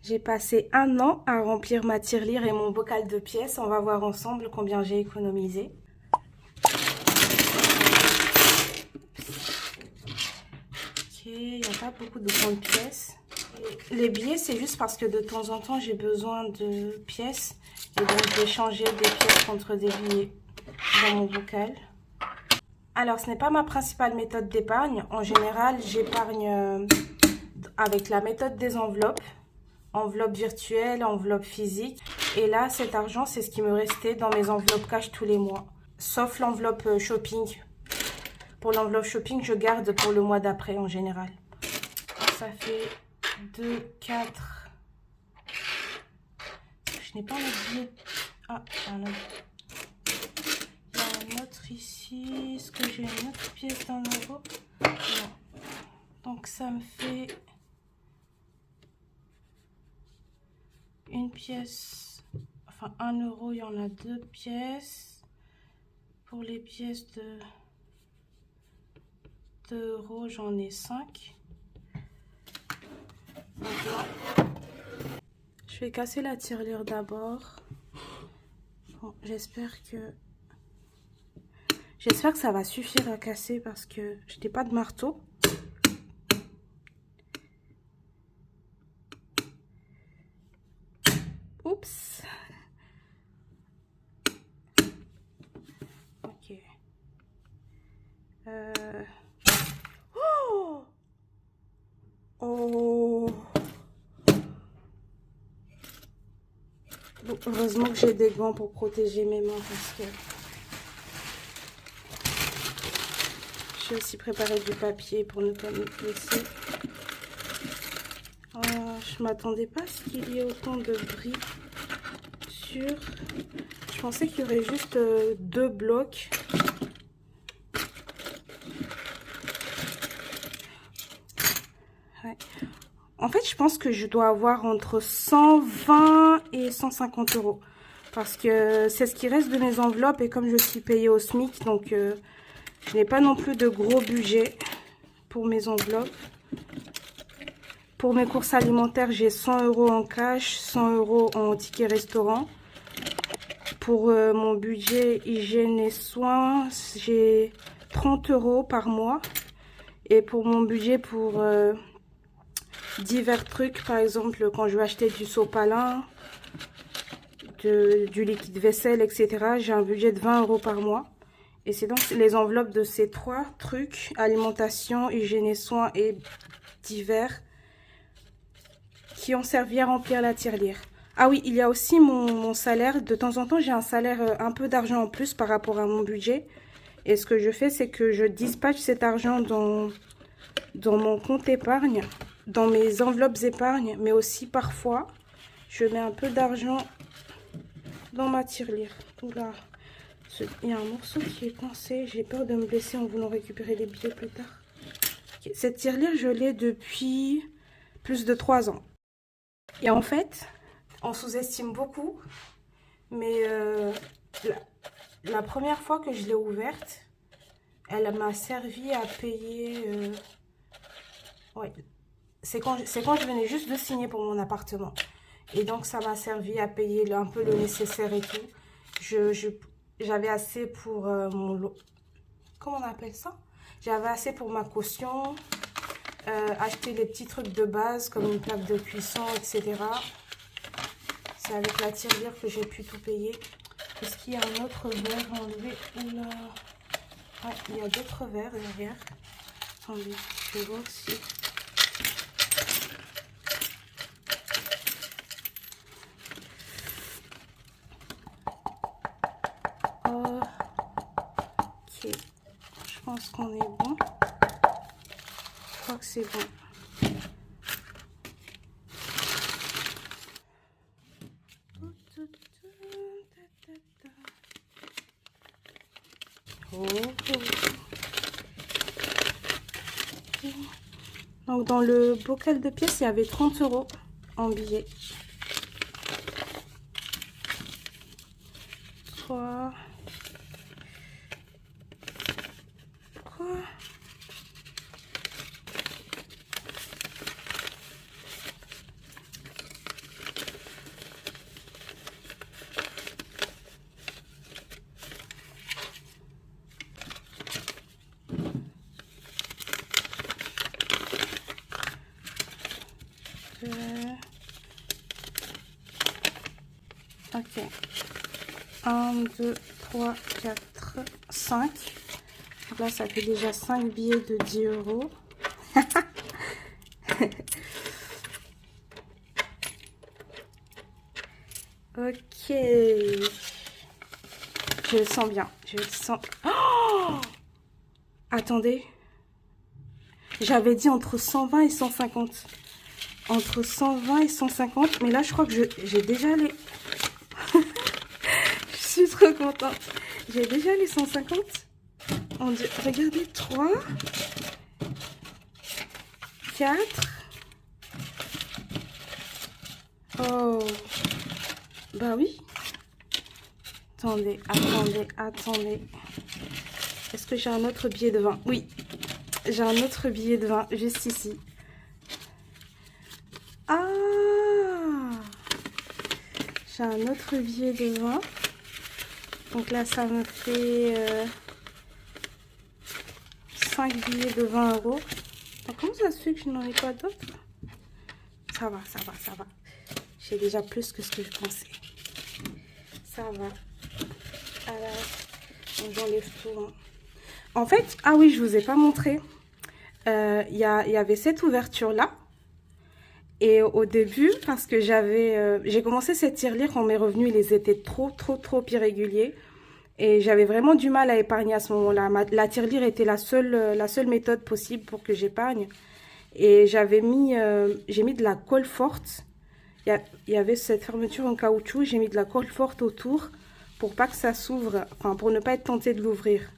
J'ai passé 1 an à remplir ma tirelire et mon bocal de pièces. On va voir ensemble combien j'ai économisé. Ok, il n'y a pas beaucoup de grandes pièces. Les billets, c'est juste parce que de temps en temps, j'ai besoin de pièces. Et donc, je vais changer des pièces contre des billets dans mon bocal. Alors, ce n'est pas ma principale méthode d'épargne. En général, j'épargne avec la méthode des enveloppes. Enveloppe virtuelle, enveloppe physique. Et là, cet argent, c'est ce qui me restait dans mes enveloppes cash tous les mois. Sauf l'enveloppe shopping. Pour l'enveloppe shopping, je garde pour le mois d'après en général. Ça fait 2, 4. Je n'ai pas le billet. Ah, il y a un autre ici. Est-ce que j'ai une autre pièce d'un euro? Non. Donc ça me fait une pièce, enfin 1 euro, il y en a 2 pièces. Pour les pièces de 2 euros, j'en ai 5. Je vais casser la tirelire d'abord. Bon, j'espère que ça va suffire à casser parce que je n'ai pas de marteau. Oups. Ok. Oh! Oh! Bon, heureusement que j'ai des gants pour protéger mes mains parce que j'ai aussi préparé du papier pour ne pas me blesser. Je m'attendais pas à ce qu'il y ait autant de bris sur. Je pensais qu'il y aurait juste 2 blocs. Ouais. En fait, je pense que je dois avoir entre 120 et 150 euros. Parce que c'est ce qui reste de mes enveloppes. Et comme je suis payée au SMIC, donc je n'ai pas non plus de gros budget pour mes enveloppes. Pour mes courses alimentaires, j'ai 100 euros en cash, 100 euros en ticket restaurant. Pour mon budget hygiène et soins, j'ai 30 euros par mois. Et pour mon budget pour divers trucs, par exemple quand je vais acheter du sopalin, du liquide vaisselle, etc., j'ai un budget de 20 euros par mois. Et c'est donc les enveloppes de ces 3 trucs, alimentation, hygiène et soins et divers, qui ont servi à remplir la tirelire. Ah oui, il y a aussi mon salaire. De temps en temps, j'ai un salaire, un peu d'argent en plus par rapport à mon budget. Et ce que je fais, c'est que je dispatche cet argent dans mon compte épargne, dans mes enveloppes épargne, mais aussi parfois, je mets un peu d'argent dans ma tirelire. Oula, il y a un morceau qui est coincé. J'ai peur de me blesser en voulant récupérer les billets plus tard. Okay. Cette tirelire, je l'ai depuis plus de 3 ans. Et en fait, on sous-estime beaucoup, mais la première fois que je l'ai ouverte, elle m'a servi à payer... ouais, c'est quand je venais juste de signer pour mon appartement. Et donc, ça m'a servi à payer un peu le nécessaire et tout. J'avais assez pour mon... Comment on appelle ça? J'avais assez pour ma caution, acheter les petits trucs de base comme une plaque de cuisson, etc. C'est avec la tirelire que j'ai pu tout payer. Est-ce qu'il y a un autre verre à enlever? Oula. Ouais, il y a d'autres verres derrière. Attendez, je vais voir si... Ok, je pense qu'on est bon. Je crois que c'est bon. Donc dans le bocal de pièces, il y avait 30 euros en billets. 3. Quoi? Ok. 1, 2, 3, 4, 5. Donc là, ça fait déjà 5 billets de 10 euros. Ok. Je le sens bien. Je le sens. Oh, attendez. J'avais dit entre 120 et 150. Entre 120 et 150. Mais là, je crois que j'ai déjà les... Je suis trop contente. J'ai déjà les 150. Regardez, 3, 4. Oh. Bah oui. Attendez, attendez, attendez. Est-ce que j'ai un autre billet de 20? Oui. J'ai un autre billet de 20 juste ici. Ah! J'ai un autre billet de 20. Donc là, ça me fait 5 billets de 20 euros. Donc, comment ça se fait que je n'en ai pas d'autres? Ça va, ça va, ça va. J'ai déjà plus que ce que je pensais. Ça va. Alors, j'enlève tout. Hein. En fait, ah oui, je vous ai pas montré. Il y avait cette ouverture-là. Et au début, parce que j'ai commencé cette tirelire quand mes revenus, ils étaient trop irréguliers. Et j'avais vraiment du mal à épargner à ce moment-là. La tirelire était la seule méthode possible pour que j'épargne. Et j'ai mis de la colle forte. Il y avait cette fermeture en caoutchouc. J'ai mis de la colle forte autour pour pas que ça s'ouvre, enfin pour ne pas être tentée de l'ouvrir.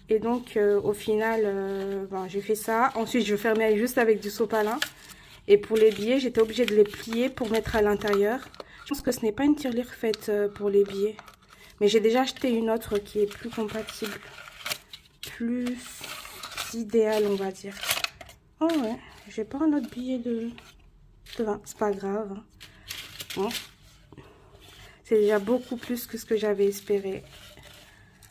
Et donc au final, j'ai fait ça. Ensuite, je fermais juste avec du sopalin. Et pour les billets, j'étais obligée de les plier pour mettre à l'intérieur. Je pense que ce n'est pas une tirelire faite pour les billets. Mais j'ai déjà acheté une autre qui est plus compatible. Plus idéale, on va dire. Oh ouais, j'ai pas un autre billet de 20. C'est pas grave. Hein. Bon. C'est déjà beaucoup plus que ce que j'avais espéré.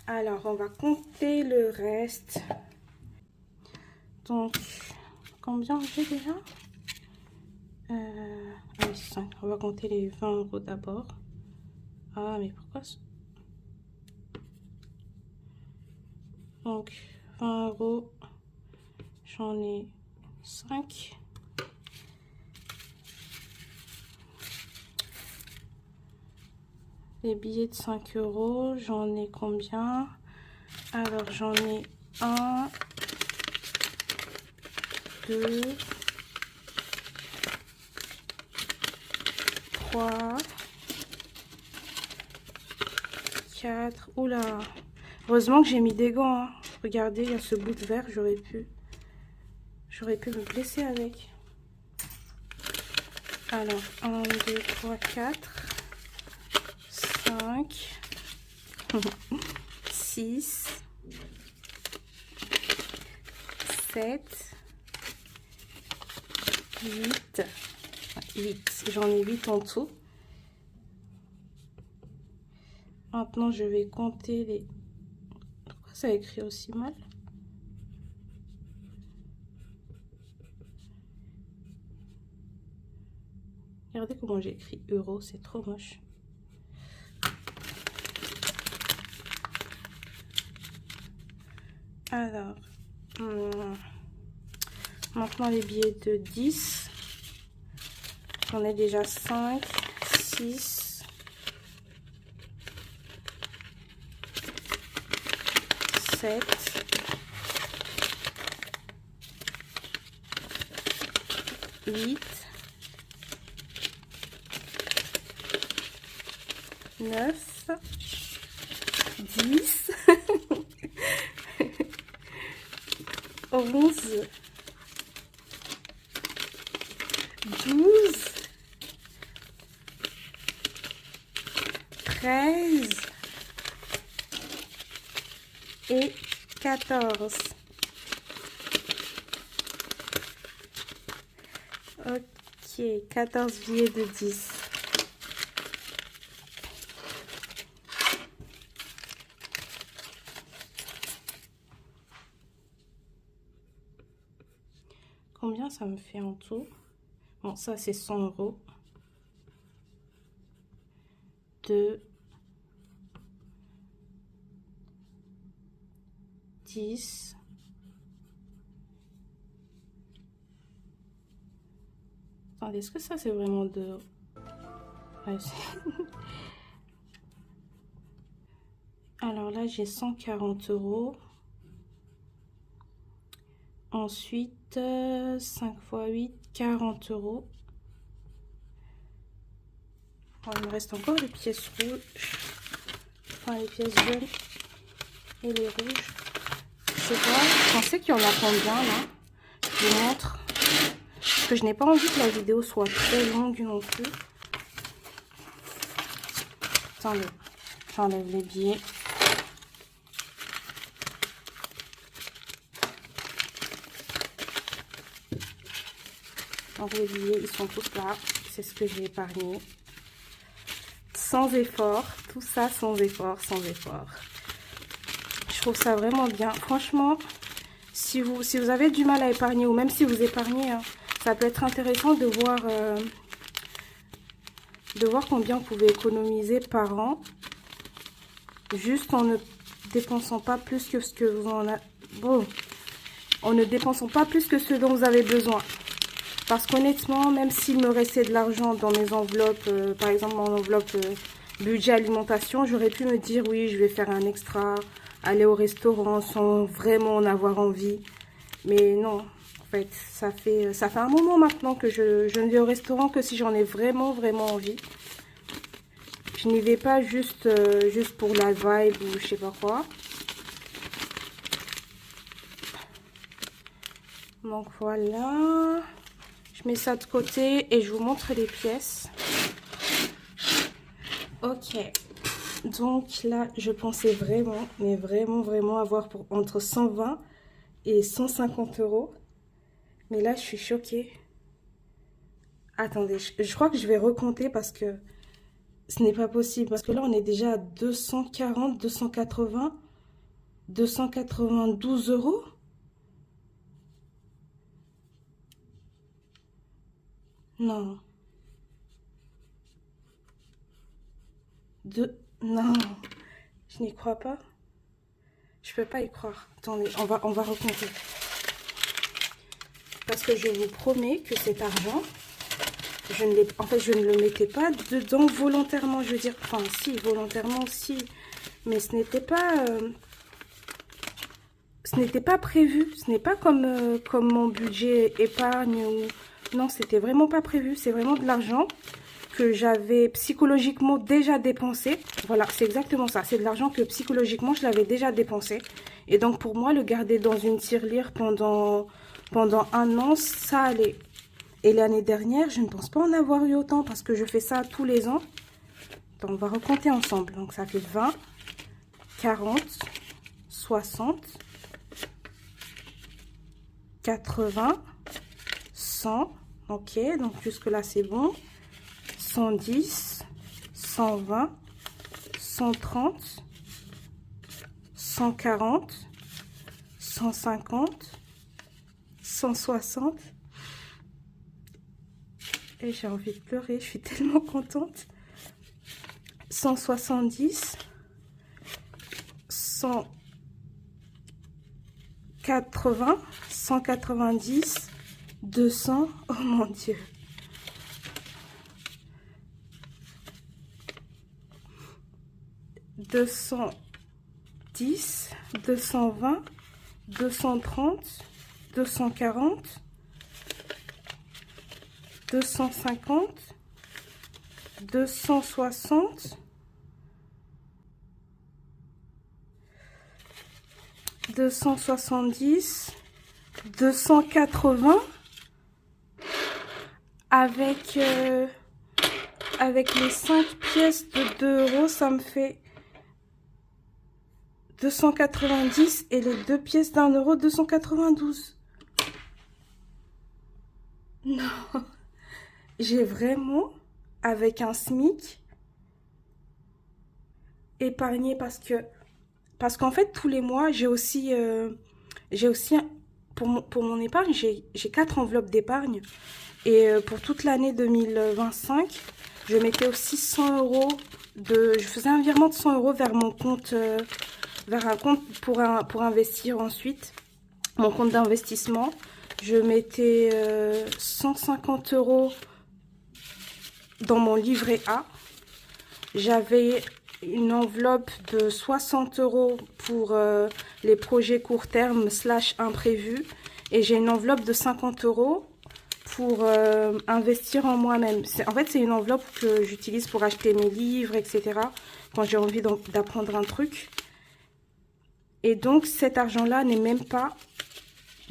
Alors, on va compter le reste. Donc, combien j'ai déjà? Ah oui, 5. On va compter les 20 euros d'abord. Ah, mais pourquoi? Donc, 20 euros. J'en ai 5. Les billets de 5 euros, j'en ai combien? Alors, j'en ai 1, 2, 3, 4. Oula! Heureusement que j'ai mis des gants. Hein. Regardez, il y a ce bout de verre, j'aurais pu me blesser avec. Alors, 1, 2, 3, 4, 5, 6, 7, 8. 8. J'en ai 8 en tout. Maintenant, je vais compter les... Pourquoi ça écrit aussi mal? Regardez comment j'ai écrit euro, c'est trop moche. Alors, maintenant les billets de 10. J'en ai déjà 5, 6, 7, 8, 9, 10, 11, 12, 13 et 14. Ok, 14 billets de 10. Combien ça me fait en tout? Bon, ça c'est 100 euros. 2, 10, attendez, est-ce que ça c'est vraiment de... Ouais, alors là j'ai 140 €. Ensuite 5 x 8, 40 €. Bon, il me reste encore les pièces rouges, enfin les pièces jaunes et les rouges. Je sais pas, je pensais qu'il y en a combien là. Je vous montre. Parce que je n'ai pas envie que la vidéo soit très longue non plus. Attendez, j'enlève les billets. Donc les billets, ils sont tous là. C'est ce que j'ai épargné. Sans effort. Tout ça sans effort, sans effort. Je trouve ça vraiment bien. Franchement, si vous avez du mal à épargner, ou même si vous épargnez, hein, ça peut être intéressant de voir combien vous pouvez économiser par an. Juste en ne dépensant pas plus que ce que vous en avez. Bon, en ne dépensant pas plus que ce dont vous avez besoin. Parce qu'honnêtement, même s'il me restait de l'argent dans mes enveloppes, par exemple mon enveloppe budget alimentation, j'aurais pu me dire oui, je vais faire un extra, aller au restaurant sans vraiment en avoir envie. Mais non, en fait, ça fait un moment maintenant que je ne vais au restaurant que si j'en ai vraiment, vraiment envie. Je n'y vais pas juste pour la vibe ou je sais pas quoi. Donc voilà. Je mets ça de côté et je vous montre les pièces. Ok. Donc là, je pensais vraiment, mais vraiment avoir pour entre 120 et 150 €. Mais là, je suis choquée. Attendez, je crois que je vais recompter parce que ce n'est pas possible. Parce que là, on est déjà à 240, 280, 292 €. Non. Non. Je n'y crois pas. Je peux pas y croire. Attendez, on va recompter. Parce que je vous promets que cet argent, en fait, je ne le mettais pas dedans volontairement, je veux dire. Enfin, si, volontairement aussi. Mais ce n'était pas prévu. Ce n'est pas comme mon budget épargne ou... Non, c'était vraiment pas prévu. C'est vraiment de l'argent que j'avais psychologiquement déjà dépensé. Voilà, c'est exactement ça. C'est de l'argent que psychologiquement, je l'avais déjà dépensé. Et donc, pour moi, le garder dans une tirelire pendant 1 an, ça allait. Et l'année dernière, je ne pense pas en avoir eu autant parce que je fais ça tous les ans. Donc, on va recompter ensemble. Donc, ça fait 20, 40, 60, 80, 100. Ok, donc jusque-là, c'est bon. 110, 120, 130, 140, 150, 160. Et j'ai envie de pleurer, je suis tellement contente. 170, 180, 190, 200. Oh mon Dieu. « 210, 220, 230, 240, 250, 260, 270, 280 avec les 5 pièces de 2 €, ça me fait 290 et les 2 pièces d'1 €, 292. Non, j'ai vraiment, avec un SMIC, épargné parce qu'en fait, tous les mois, j'ai aussi pour mon épargne, j'ai 4 enveloppes d'épargne. Et pour toute l'année 2025, je mettais aussi 100 € je faisais un virement de 100 € vers mon compte, vers un compte pour investir ensuite, mon compte d'investissement. Je mettais 150 € dans mon livret A. J'avais une enveloppe de 60 € pour les projets court terme / imprévus. Et j'ai une enveloppe de 50 € pour investir en moi-même. En fait, c'est une enveloppe que j'utilise pour acheter mes livres, etc. Quand j'ai envie d'apprendre un truc. Et donc, cet argent-là n'est même pas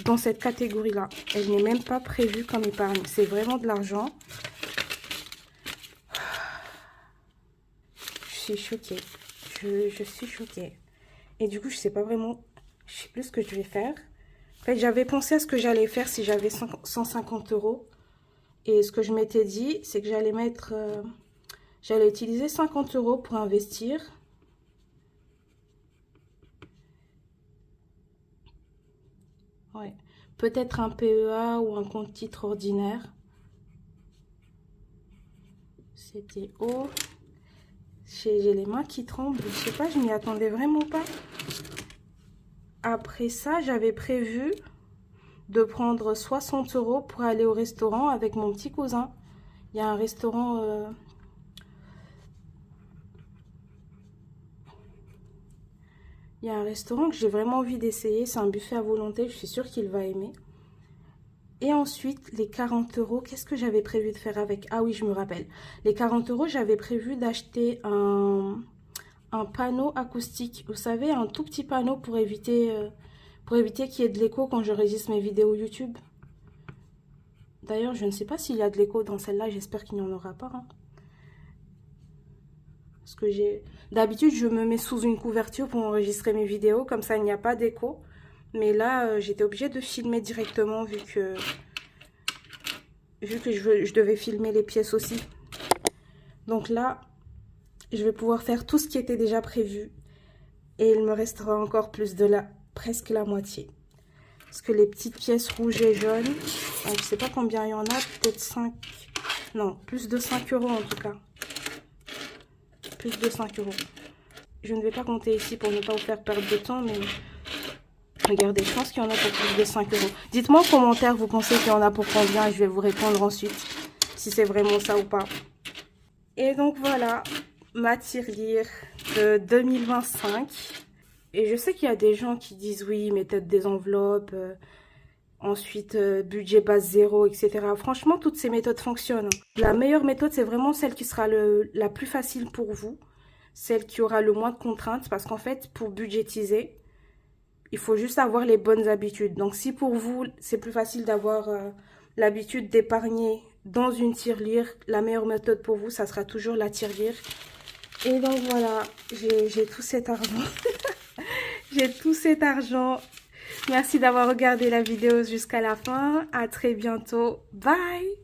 dans cette catégorie-là. Elle n'est même pas prévue comme épargne. C'est vraiment de l'argent. Je suis choquée. Je suis choquée. Et du coup, je sais pas vraiment... Je sais plus ce que je vais faire. En fait, j'avais pensé à ce que j'allais faire si j'avais 150 €. Et ce que je m'étais dit, c'est que j'allais mettre... j'allais utiliser 50 € pour investir. Ouais. Peut-être un PEA ou un compte titre ordinaire. C'était haut. J'ai les mains qui tremblent. Je sais pas, je m'y attendais vraiment pas. Après ça, j'avais prévu de prendre 60 € pour aller au restaurant avec mon petit cousin. Il y a un restaurant... il y a un restaurant que j'ai vraiment envie d'essayer. C'est un buffet à volonté. Je suis sûre qu'il va aimer. Et ensuite, les 40 €, qu'est-ce que j'avais prévu de faire avec? Ah oui, je me rappelle. Les 40 €, j'avais prévu d'acheter un panneau acoustique. Vous savez, un tout petit panneau pour éviter qu'il y ait de l'écho quand je réalise mes vidéos YouTube. D'ailleurs, je ne sais pas s'il y a de l'écho dans celle-là. J'espère qu'il n'y en aura pas. Hein. Parce que d'habitude, je me mets sous une couverture pour enregistrer mes vidéos. Comme ça, il n'y a pas d'écho. Mais là, j'étais obligée de filmer directement vu que je devais filmer les pièces aussi. Donc là, je vais pouvoir faire tout ce qui était déjà prévu. Et il me restera encore plus presque la moitié. Parce que les petites pièces rouges et jaunes, je ne sais pas combien il y en a, peut-être 5... Non, plus de 5 € en tout cas. Plus de 5 €. Je ne vais pas compter ici pour ne pas vous faire perdre de temps, mais... Regardez, je pense qu'il y en a pour plus de 5 €. Dites-moi en commentaire, vous pensez qu'il y en a pour combien et je vais vous répondre ensuite. Si c'est vraiment ça ou pas. Et donc voilà, ma tirelire de 2025. Et je sais qu'il y a des gens qui disent oui, méthode des enveloppes, ensuite budget base 0, etc. Franchement, toutes ces méthodes fonctionnent. La meilleure méthode, c'est vraiment celle qui sera la plus facile pour vous. Celle qui aura le moins de contraintes. Parce qu'en fait, pour budgétiser... Il faut juste avoir les bonnes habitudes. Donc, si pour vous, c'est plus facile d'avoir l'habitude d'épargner dans une tirelire, la meilleure méthode pour vous, ça sera toujours la tirelire. Et donc, voilà, j'ai tout cet argent. J'ai tout cet argent. Merci d'avoir regardé la vidéo jusqu'à la fin. À très bientôt. Bye!